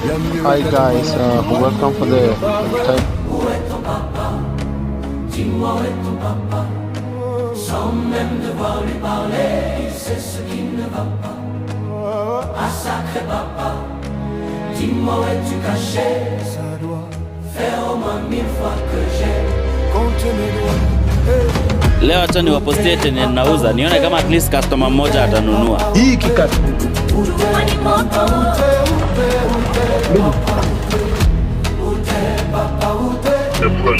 Hi guys, welcome for the time. Dis-moi où est ton papa, sans même devoir lui parler, il sait ce qui ne va pas. Ah sacré papa, dis-moi où es-tu caché, ça doit faire au moins 1000 fois que j'ai compté mes doigts. Leo acha niwapostie chenye ninauza, nione kama at least customer mmoja atanunua. Hii kikata. The poor